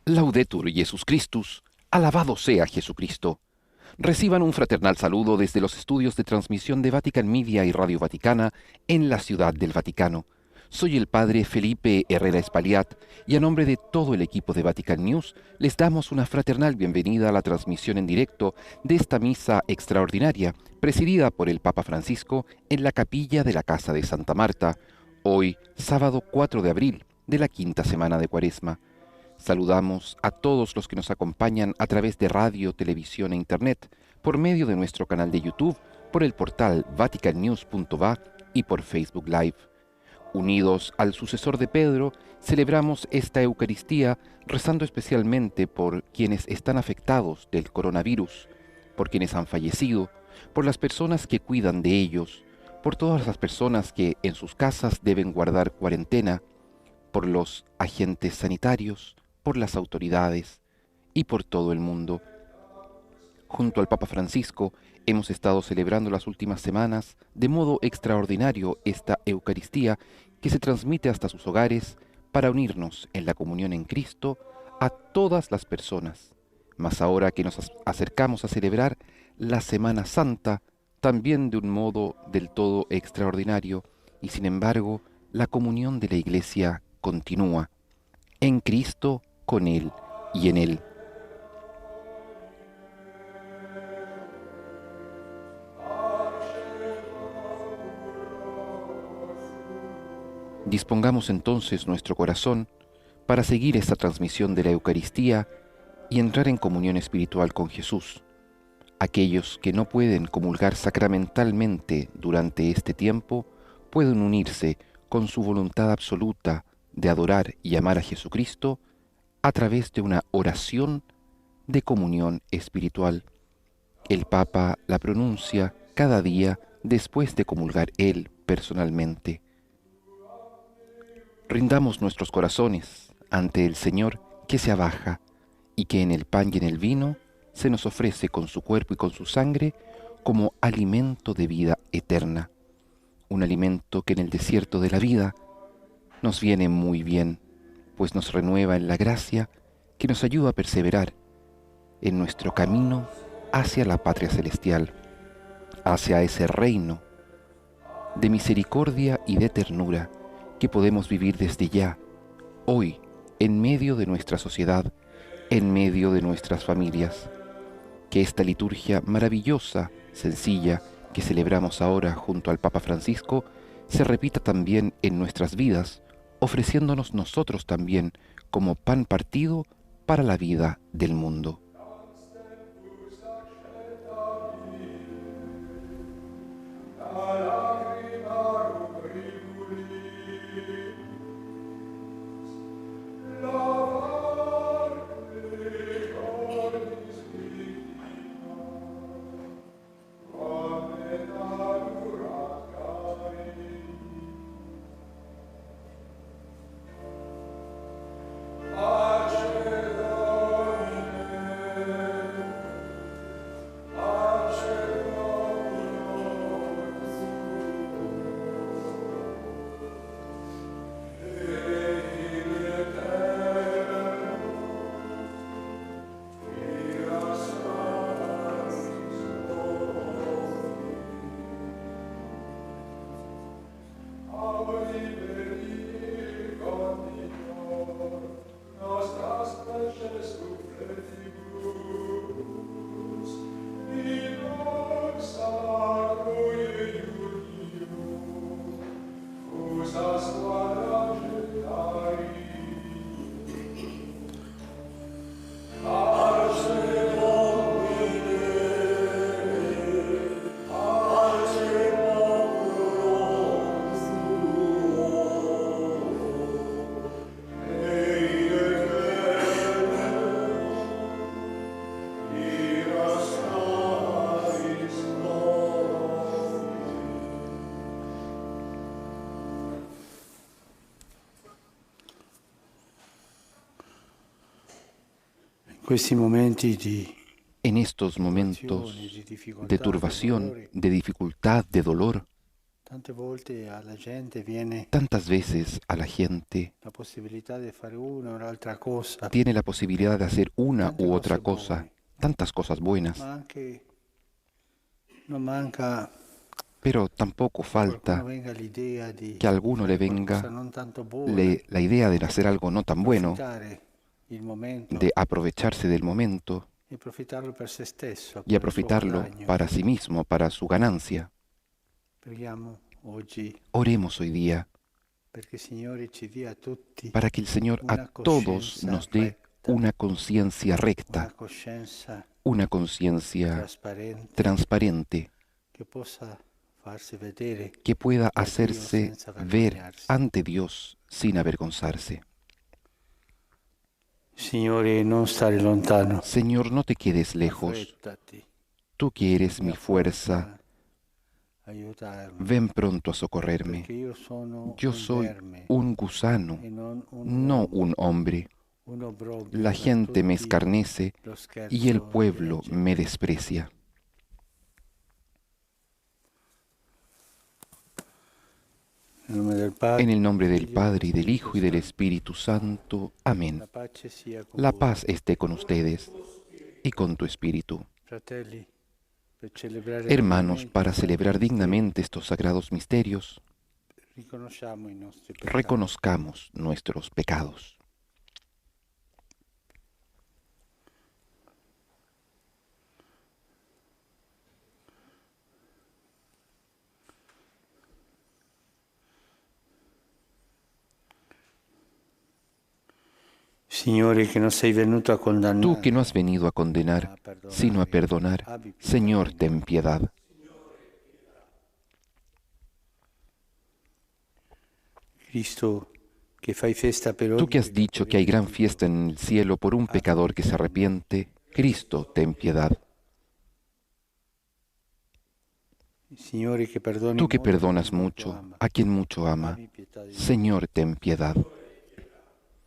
Laudetur Jesus Christus, alabado sea Jesucristo. Reciban un fraternal saludo desde los estudios de transmisión de Vatican Media y Radio Vaticana en la Ciudad del Vaticano. Soy el padre Felipe Herrera Espaliat y a nombre de todo el equipo de Vatican News les damos una fraternal bienvenida a la transmisión en directo de esta misa extraordinaria presidida por el Papa Francisco en la capilla de la Casa de Santa Marta, hoy sábado 4 de abril de la quinta semana de Cuaresma. Saludamos a todos los que nos acompañan a través de radio, televisión e internet, por medio de nuestro canal de YouTube, por el portal vaticannews.va y por Facebook Live. Unidos al sucesor de Pedro, celebramos esta Eucaristía rezando especialmente por quienes están afectados del coronavirus, por quienes han fallecido, por las personas que cuidan de ellos, por todas las personas que en sus casas deben guardar cuarentena, por los agentes sanitarios, por las autoridades y por todo el mundo. Junto al Papa Francisco hemos estado celebrando las últimas semanas de modo extraordinario esta Eucaristía que se transmite hasta sus hogares para unirnos en la comunión en Cristo a todas las personas. Mas ahora que nos acercamos a celebrar la Semana Santa, también de un modo del todo extraordinario, y sin embargo, la comunión de la Iglesia continúa en Cristo, con Él y en Él. Dispongamos entonces nuestro corazón para seguir esta transmisión de la Eucaristía y entrar en comunión espiritual con Jesús. Aquellos que no pueden comulgar sacramentalmente durante este tiempo pueden unirse con su voluntad absoluta de adorar y amar a Jesucristo a través de una oración de comunión espiritual. El Papa la pronuncia cada día después de comulgar él personalmente. Rindamos nuestros corazones ante el Señor que se abaja y que en el pan y en el vino se nos ofrece con su cuerpo y con su sangre como alimento de vida eterna. Un alimento que en el desierto de la vida nos viene muy bien, pues nos renueva en la gracia que nos ayuda a perseverar en nuestro camino hacia la patria celestial, hacia ese reino de misericordia y de ternura que podemos vivir desde ya, hoy, en medio de nuestra sociedad, en medio de nuestras familias. Que esta liturgia maravillosa, sencilla, que celebramos ahora junto al Papa Francisco, se repita también en nuestras vidas, ofreciéndonos nosotros también como pan partido para la vida del mundo. En estos momentos de turbación, de dificultad, de dolor, Tante volte alla gente viene Tantas veces a la gente la possibilità di fare una o l'altra cosa, tiene la posibilidad de hacer una tante u otra cose cosa, buone, tantas cosas buenas, ma anche non manca pero tampoco che a qualcuno falta venga l'idea que a di alguno le fare qualcosa venga non tanto buona, la idea de hacer algo no tan bueno, approfittare il momento de aprovecharse del momento e approfittarlo per se stesso, y per il suo aprovecharlo guadagno. para sí mismo, para su ganancia. Preghiamo oggi Oremos hoy día perché il Signore ci dia a tutti para que el Señor a una todos coscienza nos dé retta, una conciencia una recta, coscienza una conciencia trasparente transparente, che possa farsi vedere que pueda da Dio hacerse senza ver vergognarsi. ante Dios sin avergonzarse. Signore, non stare lontano, Señor, no te quedes lejos. affrettati, Tú que eres mi mia fuerza, forza, aiutarmi, ven pronto a socorrerme. perché io sono Yo un soy verme un gusano, e non un no uomo, un hombre. un La obbrobrio per gente me tutti escarnece lo y el scherzo della pueblo me gente. desprecia. Nel nome del En Padre, el nombre del Figlio e dello Padre y del Spirito Hijo y del Santo. Espíritu Santo. Amén. La pace sia con La voi. paz esté con ustedes y con tu espíritu. Fratelli, per celebrare Hermanos, dignamente para i santi celebrar misteri, dignamente estos sagrados misterios, riconosciamo i nostri peccati. reconozcamos nuestros pecados. Signore, che non sei venuto a Tú condannare, que no has venido a ma condenar, a perdonare, sino a perdonar, abbi pietà Señor, di ten noi. piedad. Cristo, che fai festa per Tú ogni que has dicho que hay gran peccatore fiesta en el cielo por un pecador que se arrepiente, Cristo, ten piedad. Signore, che perdoni Tú que molto a chi perdonas molto mucho ama, a quien mucho ama, abbi pietà di noi. Señor, ten piedad.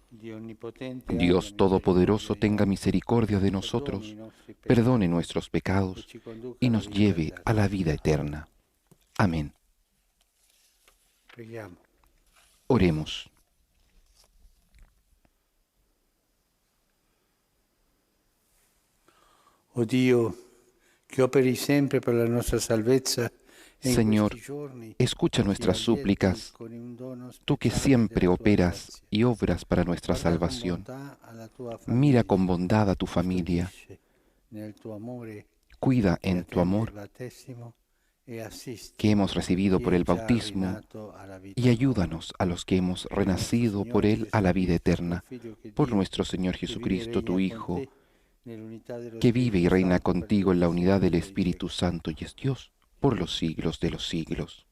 Dio onnipotente, Dios abbia Todopoderoso, misericordia di tenga noi, misericordia de perdoni i nosotros, nostri peccati perdone nuestros e pecados ci conduca y alla nos vita lleve eterna. a la vida eterna. Amén. Preghiamo. Oremos. O Dio, che operi sempre per la nostra salvezza e in Señor, questi giorni escucha ci nuestras allieti súplicas, con un dono tú que speciale siempre della tua operas grazia. y obras para nuestra Guarda con salvación. bontà alla tua Mira famiglia, con bondad a tu familia, custodisce nel tuo amore cuida chi en tu attende il amor battesimo e assisti que hemos recibido chi por è el già bautismo rinato alla vita y nuova. ayúdanos a los que hemos Per nostro renacido por Signore Él a la vida Gesù Cristo, tuo eterna, Figlio, che por Dio, nuestro Señor che vive e Jesucristo, tu regna con Hijo, te nell'unità dello que vive y Spirito reina Santo per contigo en tutti la i unidad secoli del dei Espíritu secoli. Santo y es Dios por los siglos de los siglos.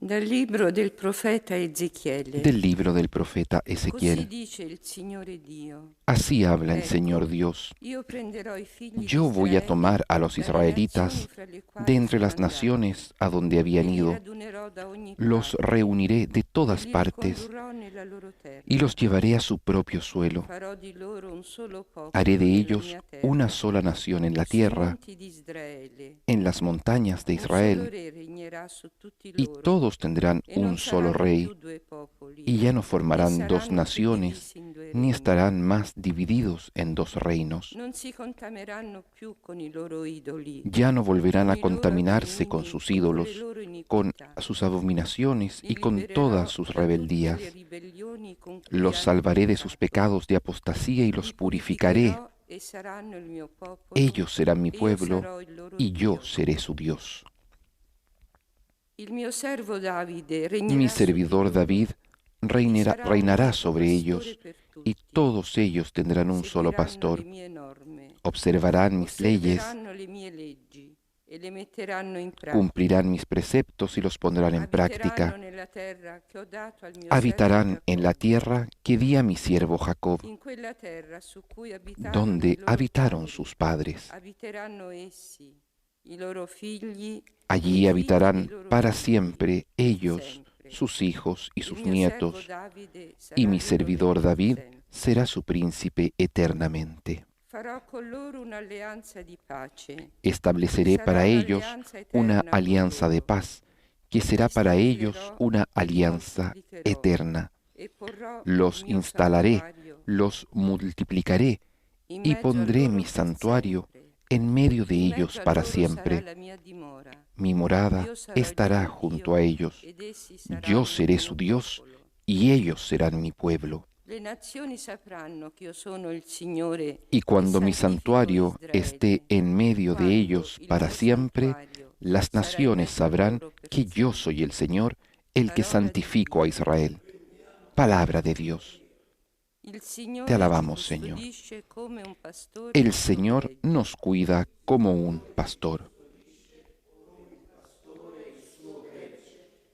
Dal libro del profeta Ezechiele. Del libro del profeta Così Ezequiel. dice il Signore Dio. Así habla el Ecco, Señor Dios. io prenderò i figli Yo di voy a Israele tomar a los dalle nazioni israelitas fra le quali de entre las sono andati, naciones a donde habían e li ido, radunerò da ogni los parte, reuniré de e todas li partes ricondurrò nella loro terra. y los llevaré a su propio suelo. Farò di loro un solo popolo Haré de nella ellos mia terra, una sola nación en la sui tierra, monti di Israele. en las montañas de Un solo Israel, re regnerà su tutti y loro, todos tendrán e non un solo saranno rey, più due popoli, y ya no né formarán dos saranno più naciones, divisi in due ni regni. estarán más divididos en dos reinos. Non si contamineranno più con i loro idoli, Ya no volverán a con i loro contaminarse con abomini, sus con le ídolos, loro con iniquità. sus abominaciones y Li con libererò todas sus da tutte le rebeldías. ribellioni con cui Los hanno salvaré de sus peccato. pecados de apostasía y los Li purificaré. purificherò e saranno il mio popolo, Ellos serán mi e io pueblo sarò il loro y yo Dio. seré su Dios. Il mio servo Davide Mi regnerà su di servidor loro, David e sarà un reinará unico sobre pastore ellos, per y tutti. todos ellos tendrán un solo Seguiranno pastor. le mie norme, Observarán mis leyes, osserveranno le mie leggi e le metteranno in pratica. cumplirán mis preceptos y los pondrán en Abiteranno práctica. nella terra che ho dato al mio Habitarán servo en la Giacobbe, tierra que di a mi siervo Jacob, in quella terra su cui abitarono i donde loro habitaron padri. sus padres. Abiteranno essi, i loro figli, e Allí i figli dei habitarán loro para figli, siempre ellos, sempre. sus hijos y Il sus mio nietos, servo Davide sarà y mi loro servidor per David sempre. será su príncipe eternamente. Farò con loro un'alleanza di pace. Estableceré para ellos una alianza de paz, que será para ellos una alianza eterna. E porrò il Los mio instalaré, santuario los multiplicaré in y mezzo a pondré loro mi per santuario sempre. en medio de In ellos mezzo a para loro sarà siempre. la mia dimora. Mi morada Io sarò il estará loro junto Dio, a ellos. ed essi Yo saranno seré il su mio Dios popolo. y ellos serán mi pueblo. Le nazioni sapranno che io sono il Signore Y cuando che mi santifico santuario Israele. esté en medio de Quando ellos il para mio siempre, santuario las sarà in naciones mezzo a sabrán loro per que yo sempre. soy el Señor, el que Parola di santifico a Dio. Israel. Palabra de Dios. Il Signore Te alabamos, ci Señor. custodisce come un pastore El il suo Señor gregge. nos cuida como un pastor.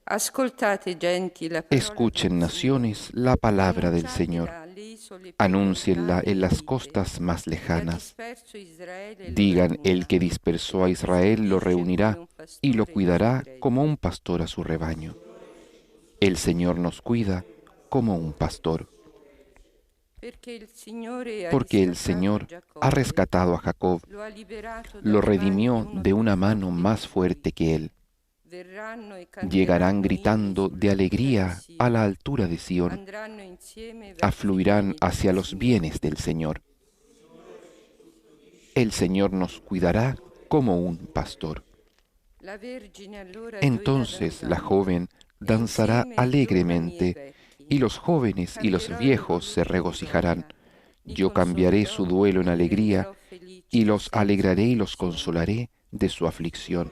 Ascoltate, genti, la parola Escuchen, del naciones, la palabra del Señor. Pronunciatela alle isole più Anúncienla lontane en e las dite, costas más "Chi ha lejanas. disperso Israele lo Digan, el reunirà, que dispersó a lo Israel lo custodisce reunirá come un y lo pastore il suo cuidará gregge". como un pastor a su rebaño. El Señor nos cuida como un pastor, Perché il Signore ha porque el riscattato Señor ha Giacobbe, rescatado a Jacob, lo ha liberato lo dalle mani di redimió uno de più una mano forte más di lui. fuerte que él. Verranno e Llegarán canteranno gritando inni de sull'altura di alegría a la Sion. altura de Sión, Andranno insieme verso i afluirán beni del hacia los Signore. bienes del Señor. El Señor nos cuidará como un pastor. La Vergine allora Entonces gioirà la danzando, joven e danzará insieme i giovani e i alegremente, vecchi. y los jóvenes y los Cambierò il viejos loro se lutto in regocijarán. gioia, li Yo cambiaré su consolerò duelo en e li alegría, renderò felici y di los senza alegraré y los afflizione. consolaré de su aflicción.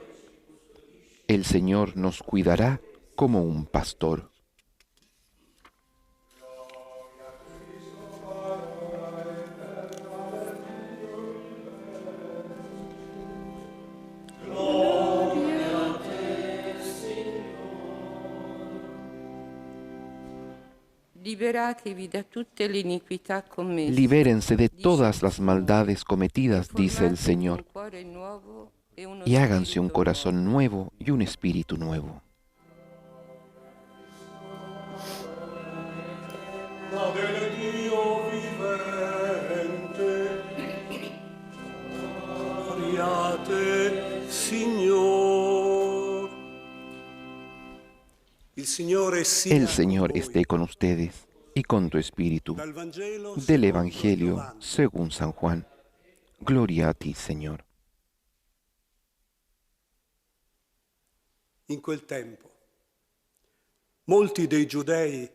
El Señor nos cuidará como un pastor. Liberatevi da tutte le iniquità commesse. Libérense de dice todas il las Signore, maldades cometidas, e dice el formatevi Señor, un cuore nuovo e uno y háganse un spirito corazón nuovo. nuevo y un espíritu nuevo. Ma del Dio vivente, gloriate, Signor. Il Signore sia El Señor con voi. esté con ustedes y con tu espíritu. Dal Vangelo Del secondo Evangelio Giovanni. según San Juan. Gloria a ti, Señor. In quel tempo, molti dei giudei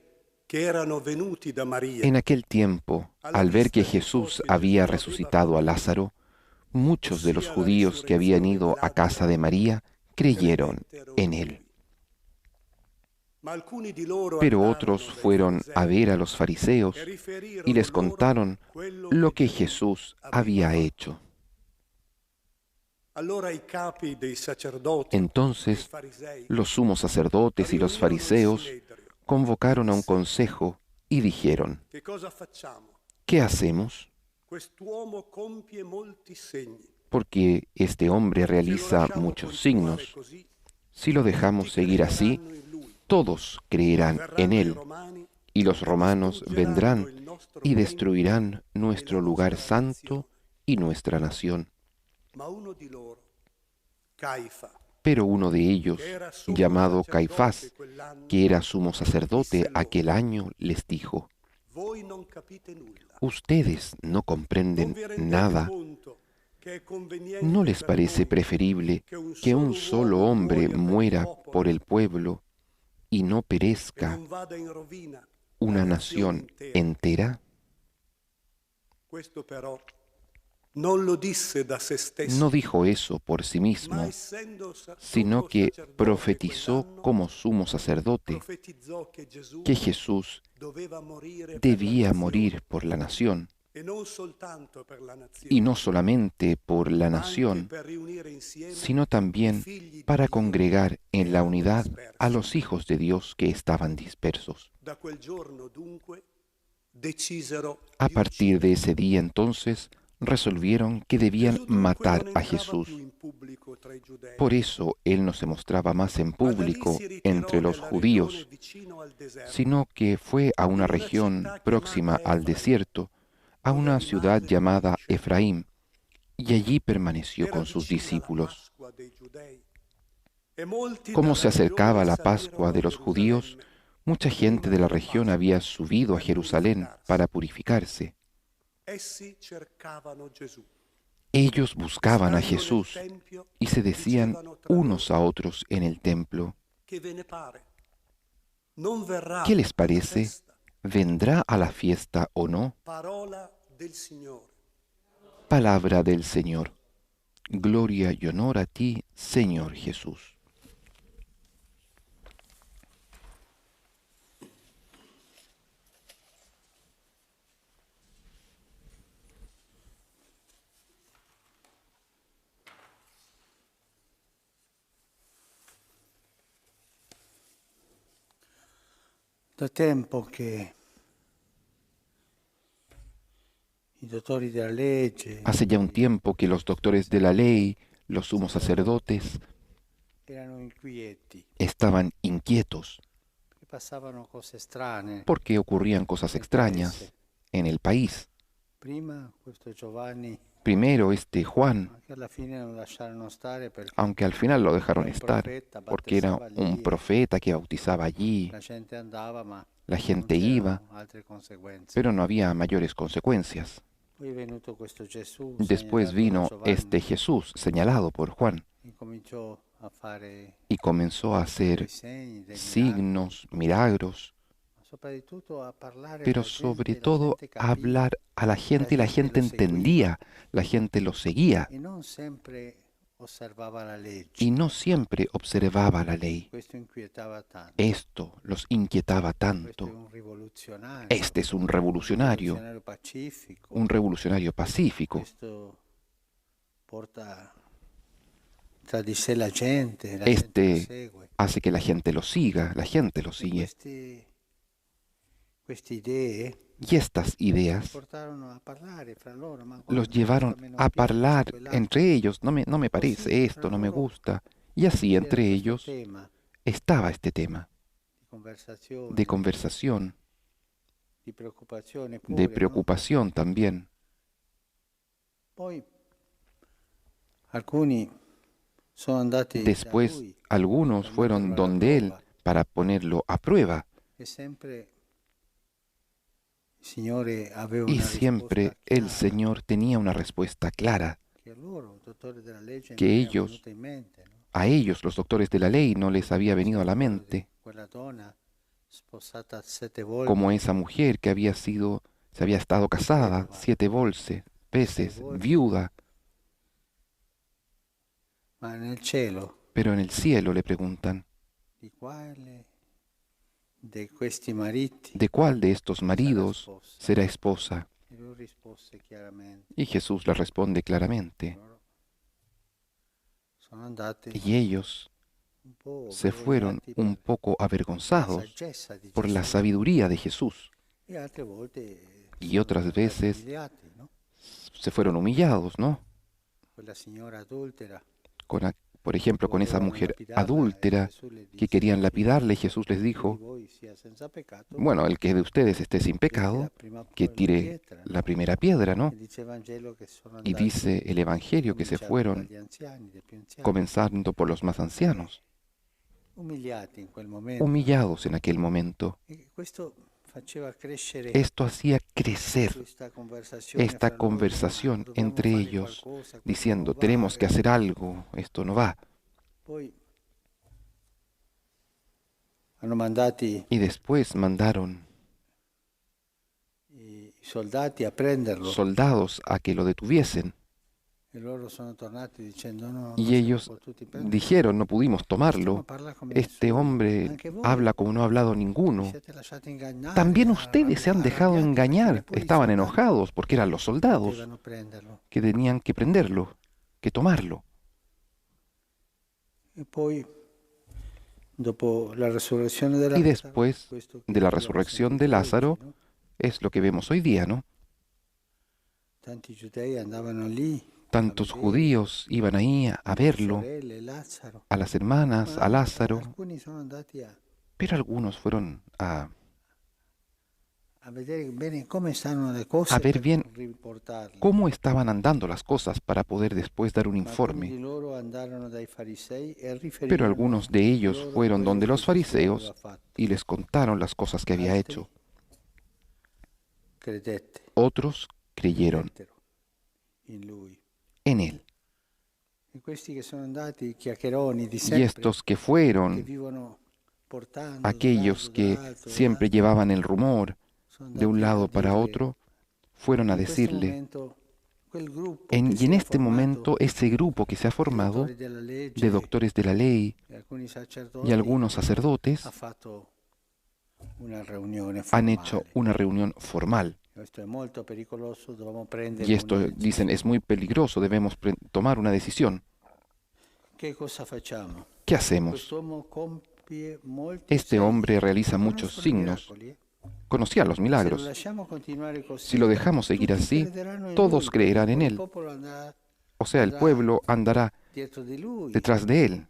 che erano venuti da Maria En aquel tiempo, al ver que Jesús había resucitado a Lázaro, muchos de los judíos que habían ido a casa de María creyeron en él. ma alcuni di loro Pero andarono otros dai fueron a farisei ver a los fariseos e riferirono y les loro contaron quello lo que Gesù Jesús aveva había fatto. hecho. Allora i capi dei sacerdoti, Entonces, dei farisei, los sumos sacerdotes y los riunirono il fariseos Sinedrio. convocaron a un consejo y dijeron, Che cosa facciamo? ¿qué hacemos? Quest'uomo compie molti segni. Porque este hombre Se lo realiza lasciamo muchos continuare signos. così, Si lo dejamos tutti seguir así, crederanno in lui. todos creerán en Verranno i él, romani y los romanos distruggeranno vendrán il nostro y tempio destruirán e nuestro la lugar nostra santo nazione. y nuestra nación. Ma uno di loro, Caifa, Pero uno de ellos, che era sumo llamado sacerdote Caifás, quell'anno, que era sumo sacerdote disse loro, aquel año, les dijo, voi non capite nulla. ustedes no Non comprenden vi rendete nada. conto che è conveniente ¿No les per parece noi preferible che que un solo uomo hombre muoia per il muera popolo por el pueblo y no e perezca non vada in rovina una la nazione nación intera? entera? Questo però non lo disse da se stesso, No dijo eso por sí ma mismo, essendo sino sommo que sacerdote profetizó quell'anno, como sumo sacerdote profetizzò che Gesù que Jesús doveva morire per la debía nazione, morir por la nación, e non soltanto per la nazione, y no solamente por la ma anche nación, per riunire insieme sino i también figli di para Dio congregar en la erano unidad dispersi. a los hijos de Dios que estaban dispersos. Da quel giorno dunque decisero A di partir de ucciderlo. ese día entonces resolvieron que debían Gesù dunque matar non a entrava Jesús. più in pubblico tra i giudei. Por eso Él no se mostraba más en Ma da lì público si ritirò entre los nella judíos, regione vicino al deserto, sino que fue a una región próxima al desierto, a una ciudad llamada Efraín, y allí permaneció era con sus vicina la discípulos. Pasqua dei giudei, e molti Como dalla se acercaba regione la salirono Pascua a de los judíos, Gerusalemme mucha gente de la prima della región Pasqua había subido a per Jerusalén purificarsi. para purificarse. Essi cercavano Gesù. Ellos buscaban a Stando nel Jesús tempio, y se decían dicevano tra unos loro, a otros en el templo: che ve ne pare? Non verrà ¿qué les alla parece? festa? ¿Vendrá a la fiesta o no? Parola del Signore. Palabra del Señor. Gloria y honor a ti, Señor Jesús. Da tempo che i dottori della legge Hace ya un tiempo que los doctores de la ley, los sumos sacerdotes, erano inquieti, estaban inquietos che passavano cose strane. porque ocurrían cosas extrañas en el país. Prima questo Giovanni, Primero este Juan, che alla fine non lasciarono stare perché aunque al final lo dejaron un estar, profeta porque era battezzava un lì, profeta que bautizaba allí, la gente andava, ma la non gente iba, c'erano altre conseguenze. pero no había mayores consecuencias. Poi è venuto questo Gesù, Después segnalato da vino Giovanni, este Jesús, señalado por Juan, e cominciò a fare y comenzó a dei hacer segni, dei miracoli, signos, milagros, ma soprattutto a parlare pero alla sobre gente, la todo gente capiva, hablar a la gente y la gente lo seguía entendía, la gente lo seguía e non sempre osservava la legge. y no siempre observaba la ley. Questo inquietava tanto. Esto los inquietaba Questo è tanto. un rivoluzionario, Este es un revolucionario pacífico. Questo porta tra di sé la gente lo Este segue. hace que la gente lo siga, la gente lo E sigue. queste idee Y estas ideas portarono a parlare fra loro, ma los guarda, llevaron questo a me non a piace, hablar quell'altro. entre ellos. No me parece Così esto, fra no me loro gusta. Y así c'era entre questo ellos tema estaba este tema di conversazione, de conversación, di preoccupazione de pure, no? preocupación también. Poi alcuni sono andati da Después lui algunos per fueron metterlo alla donde él prova. para ponerlo a prueba. E sempre il Signore aveva Y una siempre risposta el chiara, Señor tenía una respuesta clara, che a loro, dottori della legge, que non era ellos, venuta in mente, no? a ellos, los doctores de la ley, no les había venido a la mente, Quella donna sposata 7 volte, como esa mujer que se había estado casada 7 veces, viuda, ma nel cielo pero en el cielo le preguntan, di quale di questi mariti ¿de cuál de estos sarà maridos sposa? será esposa? E lui rispose chiaramente. Y Jesús le responde claramente, Loro sono andati y ellos un po' se fueron vergognati un per poco la avergonzados saggezza di por la Gesù. sabiduría de Jesús, E altre volte y sono otras andati veces umiliati, no? se fueron humillados, ¿no? Quella signora adultera Por ejemplo, con esa volevano mujer lapidarla, e adúltera Gesù le que disse, querían lapidarle, Jesús les "Chi di dijo, voi sia senza peccato, bueno, el que de ustedes esté sin getti pecado, la prima que tire pietra", no? la primera piedra, ¿no? E dice il Vangelo che sono Y andati dice el Evangelio que se cominciando fueron dagli anziani, dai più anziani, comenzando por los más ancianos, umiliati in quel momento. humillados en aquel momento. E questo faceva crescere Esto hacía crecer esta fra loro, conversación "Dobbiamo entre fare ellos, qualcosa, questo diciendo, non va", tenemos que hacer algo, esto no va. Poi hanno mandati Y después mandaron i soldati a prenderlo soldados a que lo detuviesen. e loro sono tornati dicendo no, non Y siamo ellos potuti prenderlo. dijeron, no pudimos Stiamo tomarlo. parlando come Este nessuno. hombre Anche voi habla como no ha hablado vi ninguno. siete lasciati ingannare, También ustedes se han dejado arrabbiati perché engañar. neppure i Estaban soldati enojados porque eran los soldados potevano prenderlo. que tenían que prenderlo, que tomarlo. E poi dopo la resurrezione di Y Lazzaro, después questo che de la abbiamo resurrección sentito de Lázaro, oggi, no? es lo que vemos hoy día, ¿no? Tanti giudei andavano lì Tantos judíos iban ahí a verlo, a las hermanas, a Lázaro, pero algunos fueron a ver bien cómo estaban andando las cosas para poder después dar un informe. Pero algunos de ellos fueron donde los fariseos y les contaron las cosas que había hecho. Otros creyeron en él. Y estos que fueron aquellos que siempre llevaban el rumor de un lado para otro, fueron a decirle, y en este momento ese grupo que se ha formado de doctores de la ley y algunos sacerdotes han hecho una reunión formal. Y esto, dicen, es muy peligroso, debemos tomar una decisión. ¿Qué hacemos? Este hombre realiza muchos signos. Conocía los milagros. Si lo dejamos seguir así, todos creerán en él. O sea, el pueblo andará detrás de él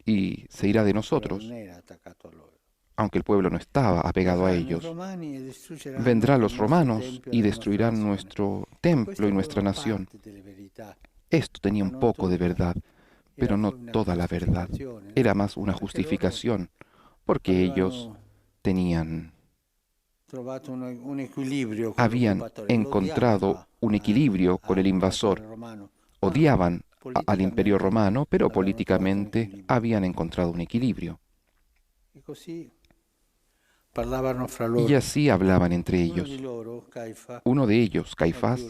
y se irá de nosotros, aunque el pueblo no estaba apegado a ellos. Vendrán los romanos y destruirán nuestro templo y nuestra nación. Esto tenía un poco de verdad, pero no toda la verdad. Era más una justificación, porque ellos habían encontrado un equilibrio con el invasor. Odiaban al imperio romano, pero políticamente habían encontrado un equilibrio. Y así hablaban entre ellos. Uno de ellos, Caifás,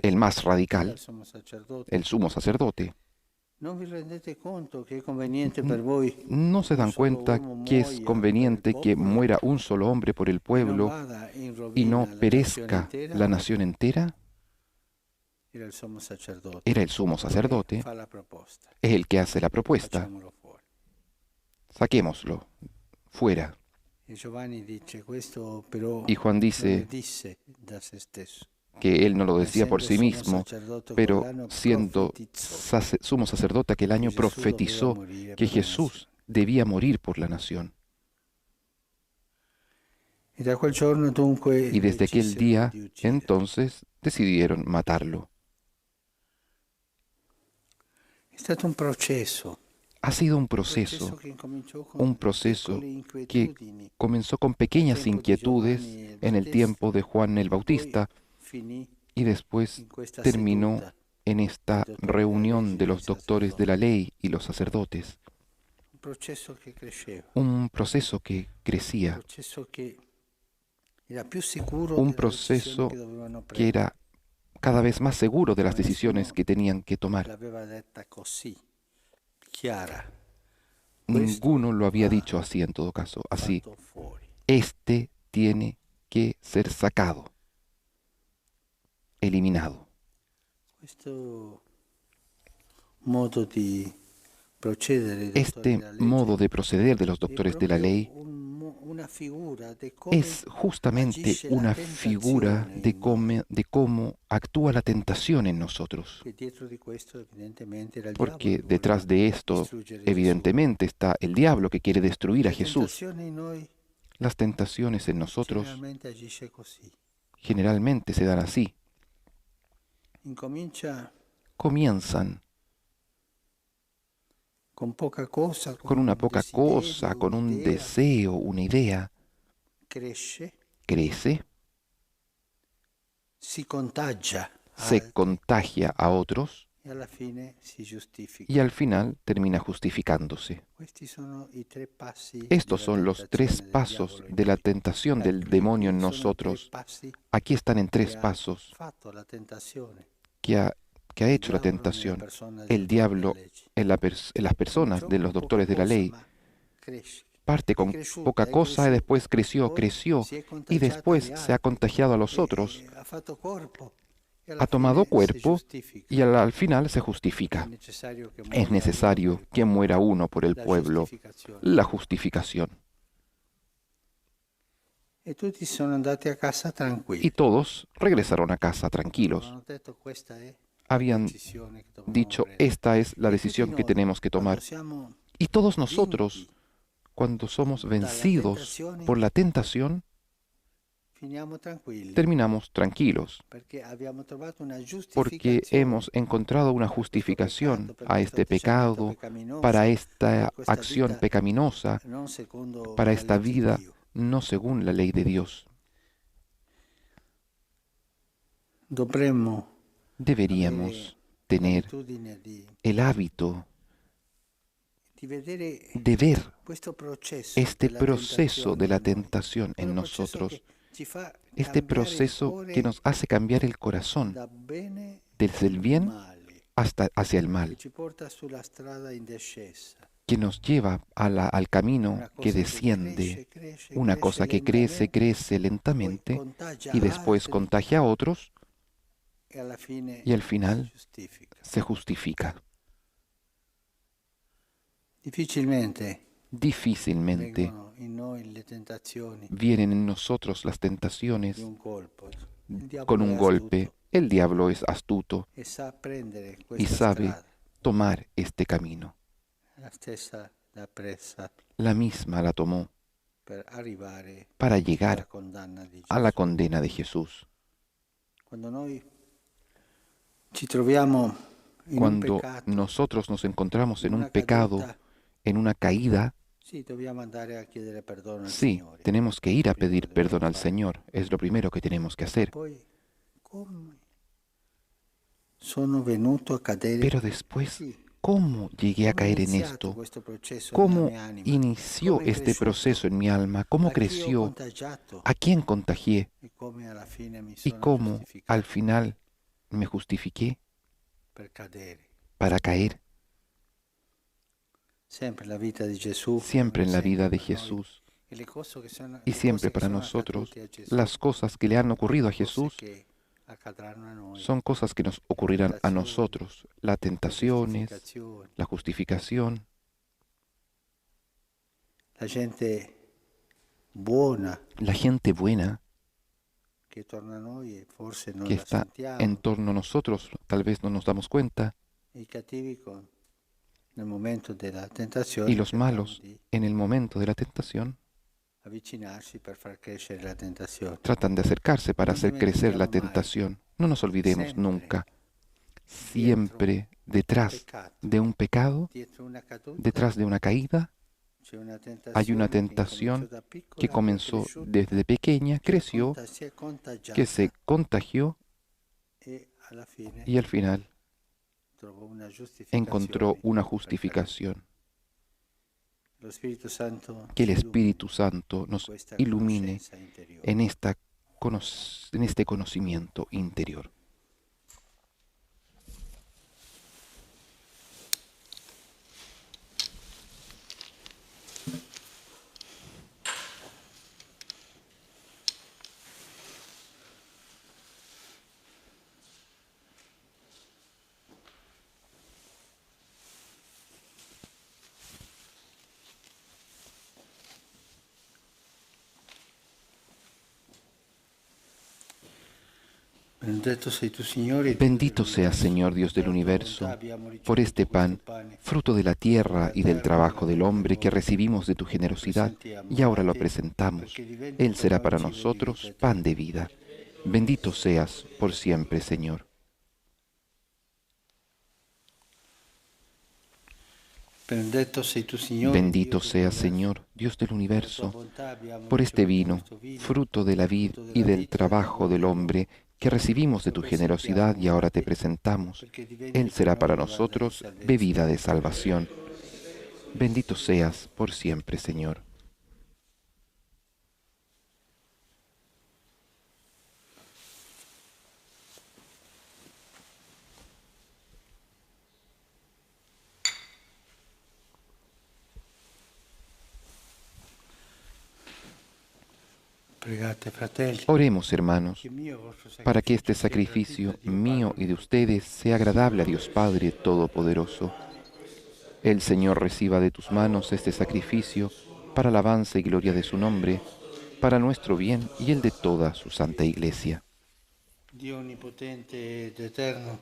el más radical, el sumo sacerdote, ¿no se dan cuenta que es conveniente que muera un solo hombre por el pueblo y no perezca la nación entera? Era el sumo sacerdote, es el que hace la propuesta. Saquémoslo fuera. Y Juan dice que él no lo decía por sí mismo, pero siendo sumo sacerdote aquel año profetizó que Jesús debía morir por la nación. Y desde aquel día, entonces, decidieron matarlo. Ha sido un proceso que comenzó con pequeñas inquietudes en el tiempo de Juan el Bautista, y después terminó en esta reunión de los doctores de la ley y los sacerdotes. Un proceso que crecía. Un proceso que era cada vez más seguro de las decisiones que tenían que tomar. Ninguno lo había dicho así en todo caso, así. Este tiene que ser sacado, eliminado. Este modo de proceder de los doctores de la ley es justamente una figura de cómo actúa la tentación en nosotros. Porque detrás de esto, evidentemente, está el diablo que quiere destruir a Jesús. Las tentaciones en nosotros generalmente se dan así. Comienzan con una poca cosa, con un deseo, una idea. Crece, se contagia a otros y al final termina justificándose. Estos son los 3 pasos de la tentación del demonio en nosotros. Aquí están en 3 pasos que ha hecho la tentación. El diablo en las personas de los doctores de la ley parte con poca cosa y después creció y después se ha contagiado a los otros. Ha tomado cuerpo y al final se justifica. Es necesario que muera uno por el pueblo, la justificación. E tutti sono andati a casa Y tranquilli. todos regresaron a casa tranquilos. Hanno detto questa è la Habían decisione che dobbiamo dicho, prendere. esta es la E tutti decisión que noi, tenemos que quando tomar. siamo Y todos nosotros, vinti cuando somos dalle vencidos tentazioni, por la tentación, finiamo tranquilli, terminamos tranquilos, perché abbiamo trovato una porque giustificazione hemos encontrado una per questo justificación peccato, per a questo este atteggiamento pecado, peccaminoso, para esta per questa acción vita pecaminosa, non secondo para la esta legge di vida Dio. no según la ley de Dios. Dovremmo Deberíamos tener l'abitudine el hábito di vedere de ver questo processo este della proceso de la tentazione tentación en in noi. Quello processo nosotros, che ci fa este cambiare il proceso cuore que nos hace cambiar el corazón da bene desde el bien male, hasta hacia el che mal, ci porta sulla strada in discesa. que nos lleva al camino Una que cosa che desciende, cresce, una cosa que crece, crece poi lentamente contagia y después altri contagia a otros e alla fine y al si final giustifica. se justifica. Difficilmente Difícilmente vengono in noi le tentazioni vienen en nosotros las di tentaciones un colpo. Il diavolo con è un golpe. astuto El diablo es astuto e sa prendere y questa sabe strada. tomar este camino. La stessa l'ha presa La misma la tomó per arrivare para alla llegar condanna di a la Gesù. condena de Jesús. Quando noi ci troviamo in un Cuando peccato, nosotros nos encontramos en in un una pecado, caduta, en una caída, sì, dobbiamo andare a chiedere perdono al sí, Signore. tenemos que ir a Prima pedir lo perdón dobbiamo al fare. Señor. Es lo primero que tenemos que hacer. Poi, come sono venuto a cadere? Pero después, Sì, ¿cómo llegué a come è caer en iniziato esto? questo processo ¿Cómo nella mia anima? inició Come è este cresciuto? proceso en mi alma? ¿Cómo A chi ho creció? contagiato? ¿A quién contagié? E come alla fine mi ¿Y sono cómo giustificato al final me justifiqué per cadere? para caer? Sempre la vita di Gesù, Siempre en la vida de per noi. Jesús E le cose che sono, y le siempre cose che para sono nosotros, accadute a Gesù, las cosas que le han ocurrido a cose Jesús che accadranno a noi. son cosas que nos ocurrirán a nosotros. Las tentaciones, Giustificazioni. la justificación, La gente buona la gente buena che torna a noi e forse non que la está sentiamo. en torno a nosotros, tal vez no nos damos cuenta, I cattivi nel momento della tentazione y los cercano malos di en el momento de la tentación avvicinarsi per far crescere la tentazione. tratan de acercarse para No hacer crecer la dimentichiamo mai. tentación. No nos olvidemos Siempre nunca, siempre detrás Peccato. de un pecado, Dietro una caduta detrás de una caída, c'è una hay una tentazione tentación que comenzó desde pequeña, che creció, si è contagiata que se contagió e alla fine y al final trovò una giustificazione encontró una per justificación. cadere. Lo Spirito Santo Que el ci Espíritu illumini Santo in nos questa ilumine conoscenza interiore. en este conocimiento interior. Benedetto sei tu, Signore, Bendito seas, Señor Dios del universo, por este pan, fruto de la tierra y del trabajo del hombre que recibimos de tu generosidad y ahora lo presentamos. Él será para nosotros pan de vida. Bendito seas por siempre, Señor. Benedetto sei tu, Signore, Bendito Dio del seas, universo. Señor, Dios del Per tua universo, bontà abbiamo por este ricevuto vino, questo vino, fruto de la vid y del trabajo del hombre que recibimos de tu generosidad y ahora te presentamos. perché diventi Él será per para noi una nosotros salvezza. bebida de salvación. Bendito seas por siempre, Señor. Pregate, fratelli, Oremos, hermanos, che il mio e vostro para que este sia gradito sacrificio a Dio mío Padre y de ustedes sea agradable a Dios Padre Todopoderoso. El Señor reciba de tus manos este sacrificio para alabanza y gloria de su nombre, para nuestro bien y el de toda su santa Iglesia. Dio onnipotente ed eterno,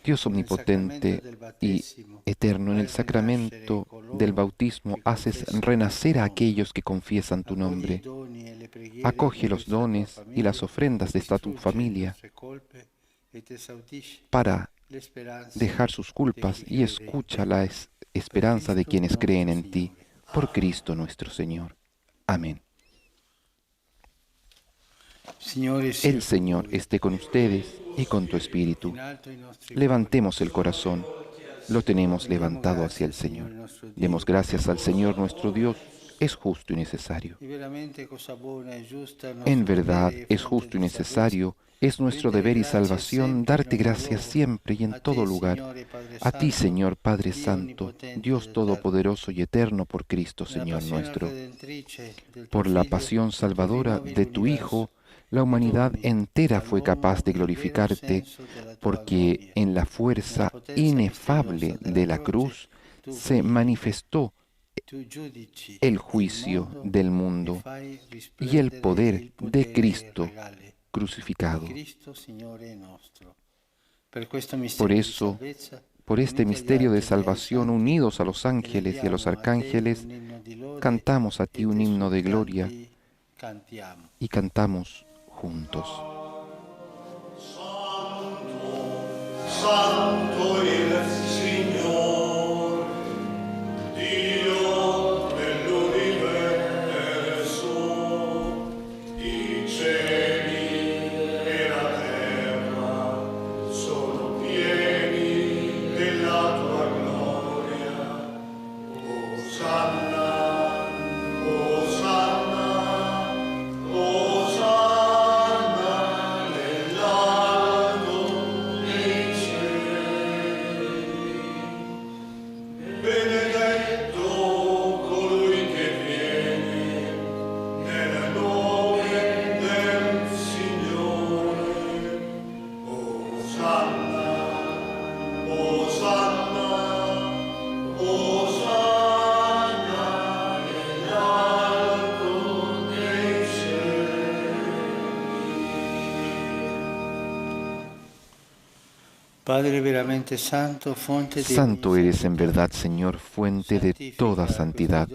Dios omnipotente y eterno, en el sacramento del bautismo haces renacer a aquellos que confiesan tu nombre. Acoge los dones y las ofrendas de esta tu familia para dejar sus culpas y escucha la esperanza de quienes creen en ti, por Cristo nuestro Señor. Amén. El Señor esté con ustedes y con tu espíritu. Levantemos el corazón. Lo tenemos levantado hacia el Señor. Demos gracias al Señor nuestro Dios. Es justo y necesario. En verdad es justo y necesario. Es nuestro deber y salvación darte gracias siempre y en todo lugar. A ti, Señor Padre Santo, Dios Todopoderoso y Eterno, por Cristo, Señor nuestro. Por la pasión salvadora de tu Hijo, la humanidad entera fue capaz de glorificarte, porque en la fuerza inefable de la cruz se manifestó el juicio del mundo y el poder de Cristo crucificado. Por eso, por este misterio de salvación, unidos a los ángeles y a los arcángeles, cantamos a ti un himno de gloria y cantamos juntos. Santo il Signor, Dio dell'universo, i cieli e la terra sono pieni della tua gloria. Osanna, Osanna, Osanna nell'alto dei cieli. Benedetto colui che viene nel nome del Signore. Osanna, Osanna, Osanna nell'alto dei cieli. Padre veramente santo, fonte di Santo eres en verdad, Señor, fuente de toda santidad.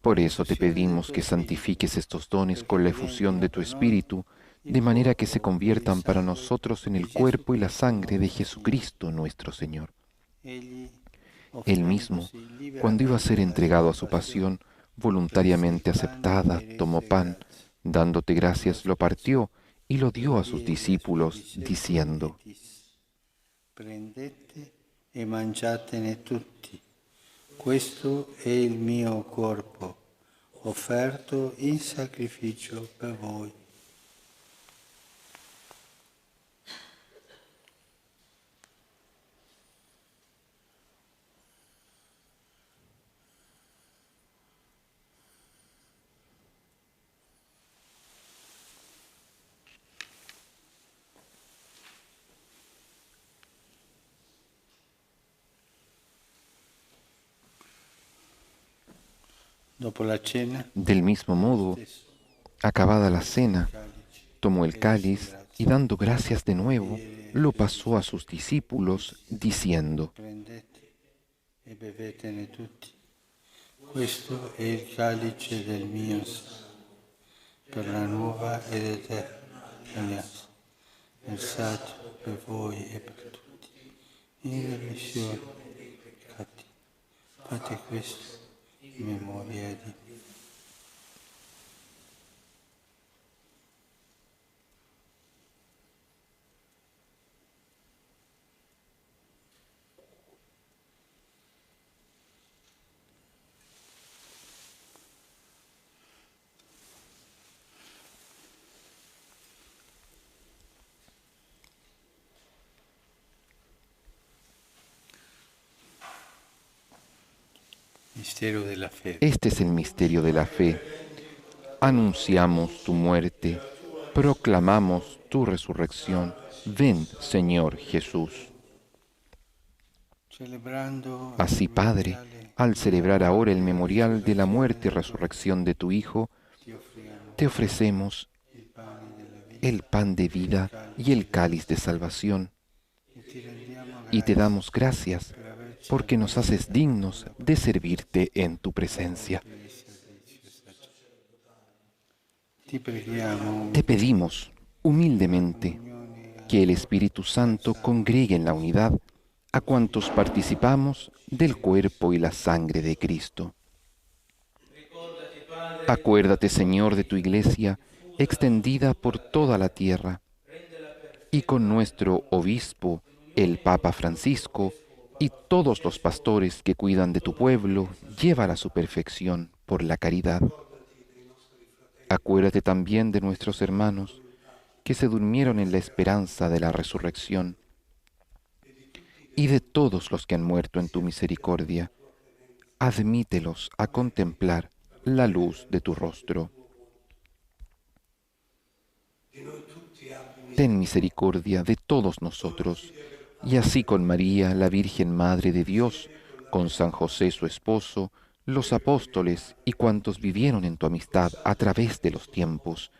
Por eso te pedimos que santifiques estos dones con la efusión de tu Espíritu, de manera que se conviertan para nosotros en el cuerpo y la sangre de Jesucristo nuestro Señor. Él mismo, cuando iba a ser entregado a su pasión, voluntariamente aceptada, tomó pan, dándote gracias, lo partió y lo dio a sus discípulos, diciendo: Prendete e mangiatene tutti. Questo è il mio corpo, offerto in sacrificio per voi. Dopo la cena, Del mismo modo, acabada la cena, tomó el cáliz y dando gracias de nuevo, lo pasó a sus discípulos, diciendo: prendete e bevetene tutti. Questo è il calice del mio sangue, per la nuova ed eterna alleanza, versato per voi e per tutti, in remissione dei peccati. Fate questo in memoria di me. Mistero della fede. Este es el misterio de la fe. Anunciamos tu muerte, proclamamos tu resurrección. Ven, Señor Jesús. Celebrando Así, Padre, al celebrar ahora el memorial de la muerte y resurrección de tu Hijo, ti offriamo te ofrecemos el pan de vida y el cáliz de salvación, y te damos gracias porque nos haces dignos de servirte en tu presencia. Te pedimos humildemente que el Espíritu Santo congregue en la unidad a cuantos participamos del cuerpo y la sangre de Cristo. Acuérdate, Señor, de tu Iglesia extendida por toda la tierra, y con nuestro obispo, el Papa Francisco, y todos los pastores que cuidan de tu pueblo, llévala a su perfección por la caridad. Acuérdate también de nuestros hermanos que se durmieron en la esperanza de la resurrección, y de todos los que han muerto en tu misericordia. Admítelos a contemplar la luz de tu rostro. Ten misericordia de todos nosotros, y así con María, la Virgen Madre de Dios, con San José su esposo, los apóstoles y cuantos vivieron en tu amistad a través de los tiempos,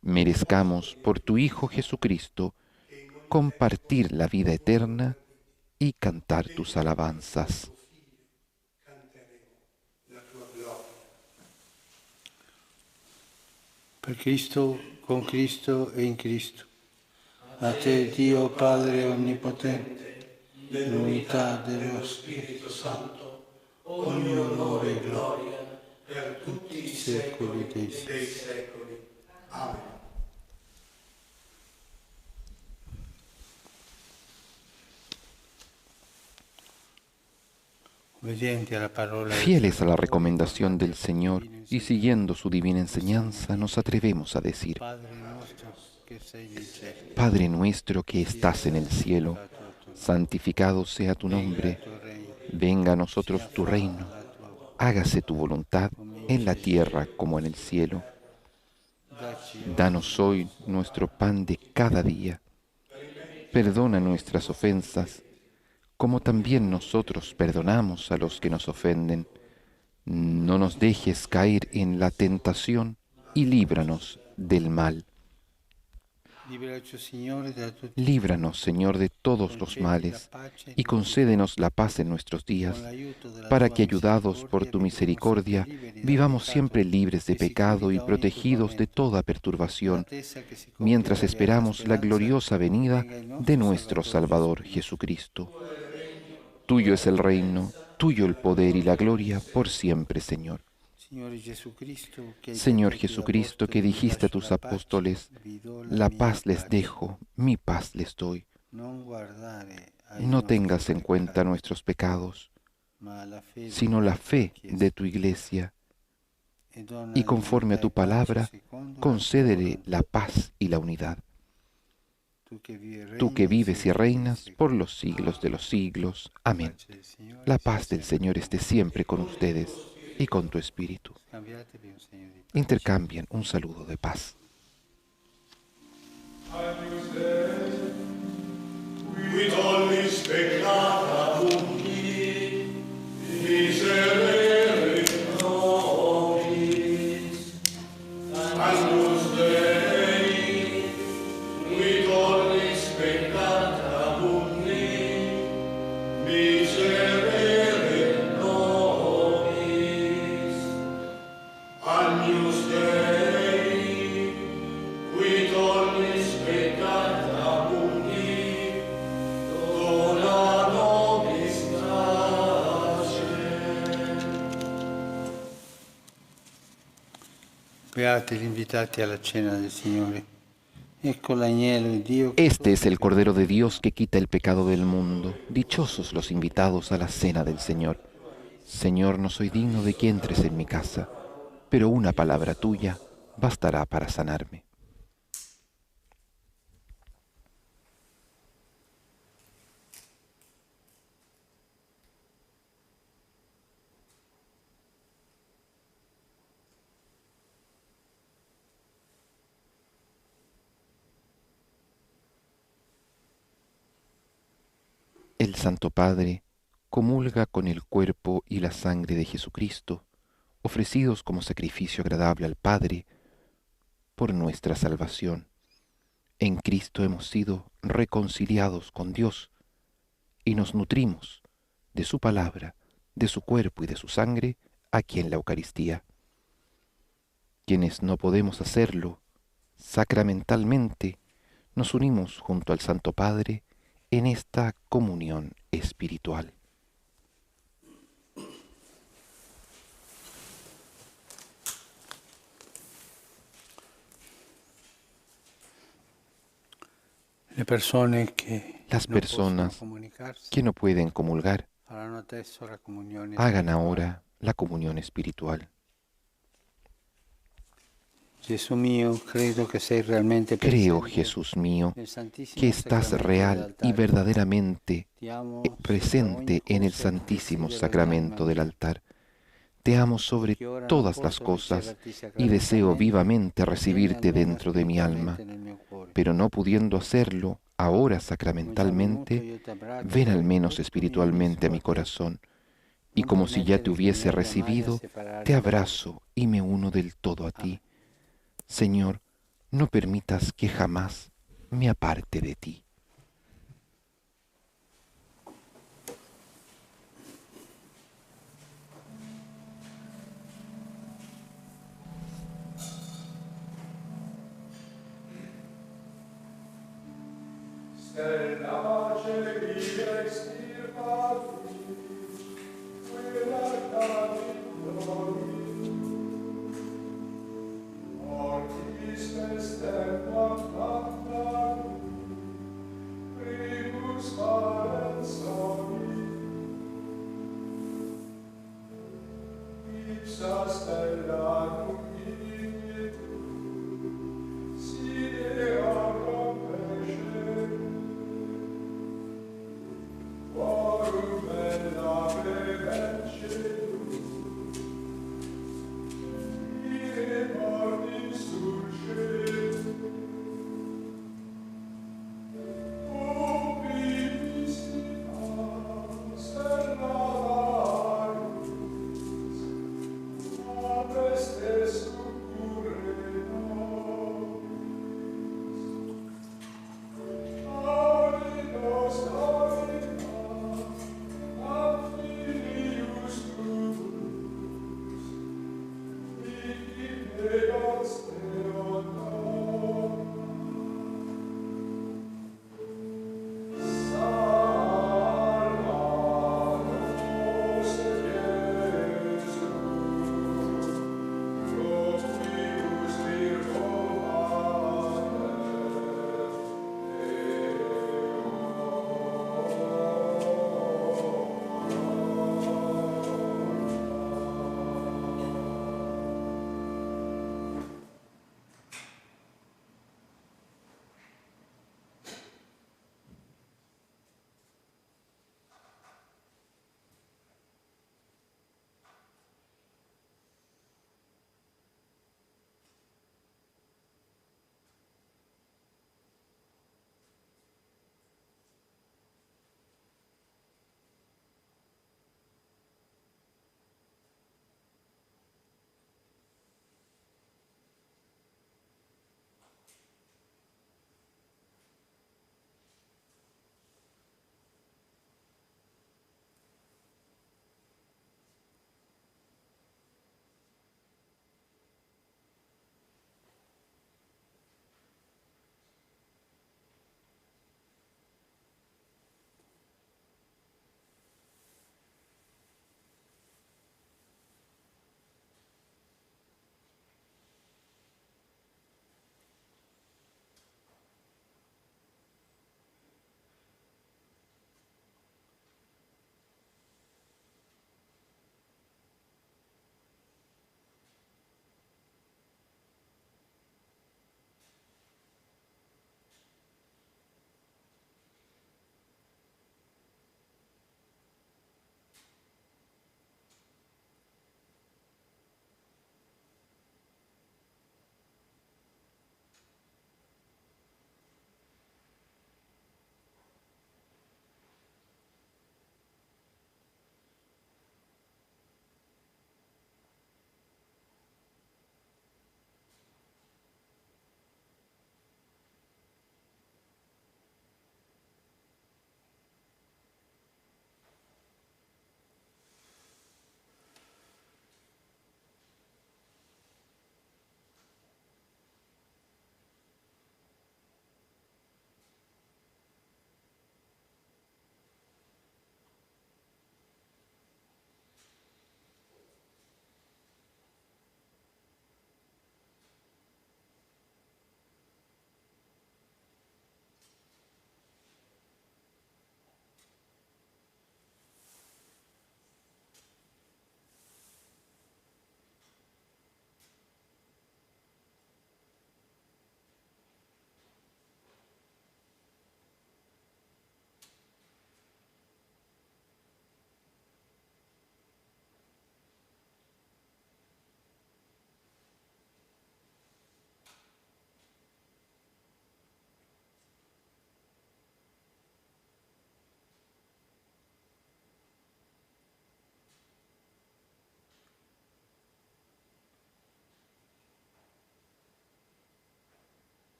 merezcamos por tu Hijo Jesucristo compartir la vida eterna y cantar tus alabanzas. Per Cristo, con Cristo e in Cristo. A te, Dio Padre Onnipotente, nell'unità dello Spirito Santo, ogni onore e gloria per tutti i secoli dei secoli. Amen. Fieles a la recomendación del Señor y siguiendo su divina enseñanza, nos atrevemos a decir: Padre nuestro que estás en el cielo, santificado sea tu nombre, venga a nosotros tu reino, hágase tu voluntad en la tierra como en el cielo. Danos hoy nuestro pan de cada día. Perdona nuestras ofensas, como también nosotros perdonamos a los que nos ofenden. No nos dejes caer en la tentación y líbranos del mal. Líbranos, Señor, de todos los males y concédenos la paz en nuestros días, para que, ayudados por tu misericordia, vivamos siempre libres de pecado y protegidos de toda perturbación, mientras esperamos la gloriosa venida de nuestro Salvador Jesucristo. Tuyo es el reino, tuyo el poder y la gloria por siempre, Señor. Señor Jesucristo, que dijiste a tus apóstoles: la paz les dejo, mi paz les doy. No tengas en cuenta nuestros pecados, sino la fe de tu Iglesia, y conforme a tu palabra, concédele la paz y la unidad. Tú que vives y reinas por los siglos de los siglos. Amén. La paz del Señor esté siempre con ustedes y con tu espíritu. Intercambien un saludo de paz. Beati gli invitati alla cena del Signore. Ecco l'agnello di Dio. Este es el Cordero de Dios que quita el pecado del mundo. Dichosos los invitados a la cena del Señor. Señor, no soy digno de que entres en mi casa, pero una palabra tuya bastará para sanarme. El Santo Padre comulga con el cuerpo y la sangre de Jesucristo, ofrecidos como sacrificio agradable al Padre, por nuestra salvación. En Cristo hemos sido reconciliados con Dios y nos nutrimos de su palabra, de su cuerpo y de su sangre aquí en la Eucaristía. Quienes no podemos hacerlo sacramentalmente, nos unimos junto al Santo Padre en esta comunión espiritual. Las personas que no pueden comulgar hagan ahora la comunión espiritual. Creo, Jesús mío, que estás real y verdaderamente presente en el Santísimo Sacramento del altar. Te amo sobre todas las cosas y deseo vivamente recibirte dentro de mi alma, pero no pudiendo hacerlo ahora sacramentalmente, ven al menos espiritualmente a mi corazón, y como si ya te hubiese recibido, te abrazo y me uno del todo a ti. Señor, no permitas que jamás me aparte de ti.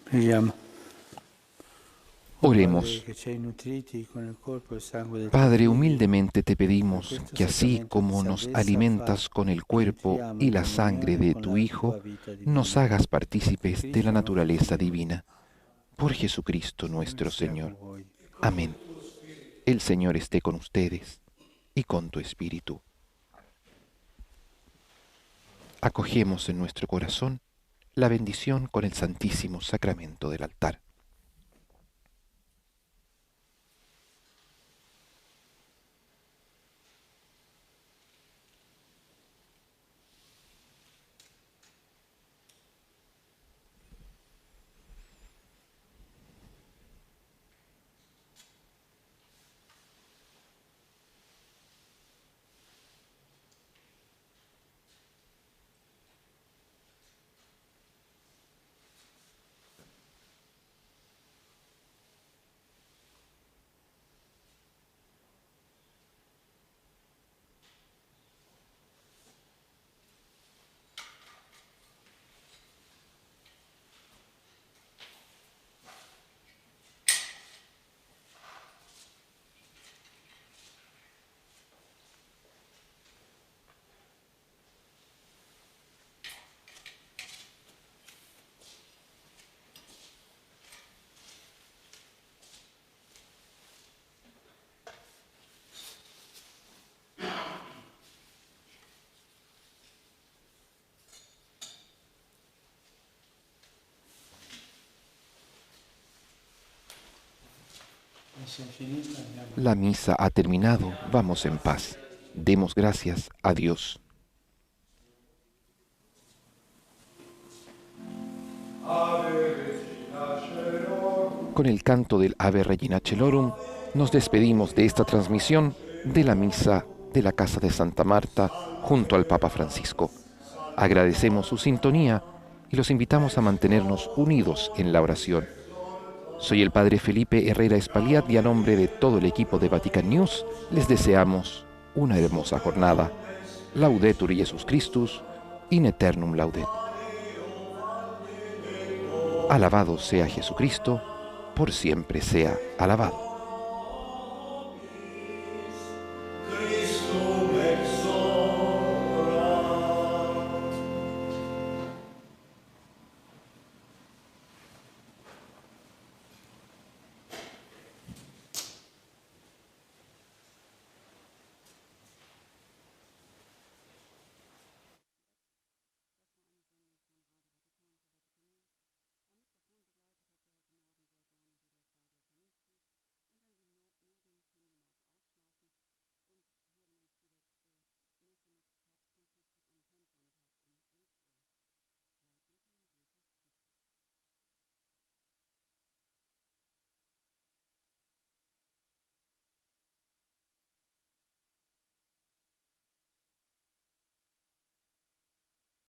Preghiamo. Oremos. Che ci hai nutriti con il corpo e il sangue del Padre, tuo Figlio, humildemente te pedimos que así como nos alimentas con el cuerpo y la sangre de tu Hijo, nos hagas partícipes de la naturaleza divina. Por Jesucristo nuestro Señor. Amén. El Señor esté con ustedes y con tu espíritu. Acogemos en nuestro corazón la bendición con el Santísimo Sacramento del altar. La misa ha terminado, vamos en paz. Demos gracias a Dios. Con el canto del Ave Regina Celorum, nos despedimos de esta transmisión de la misa de la Casa de Santa Marta junto al Papa Francisco. Agradecemos su sintonía y los invitamos a mantenernos unidos en la oración. Soy el Padre Felipe Herrera Espaliat y a nombre de todo el equipo de Vatican News les deseamos una hermosa jornada. Laudetur Jesus Christus, in aeternum laudet. Alabado sea Jesucristo, por siempre sea alabado.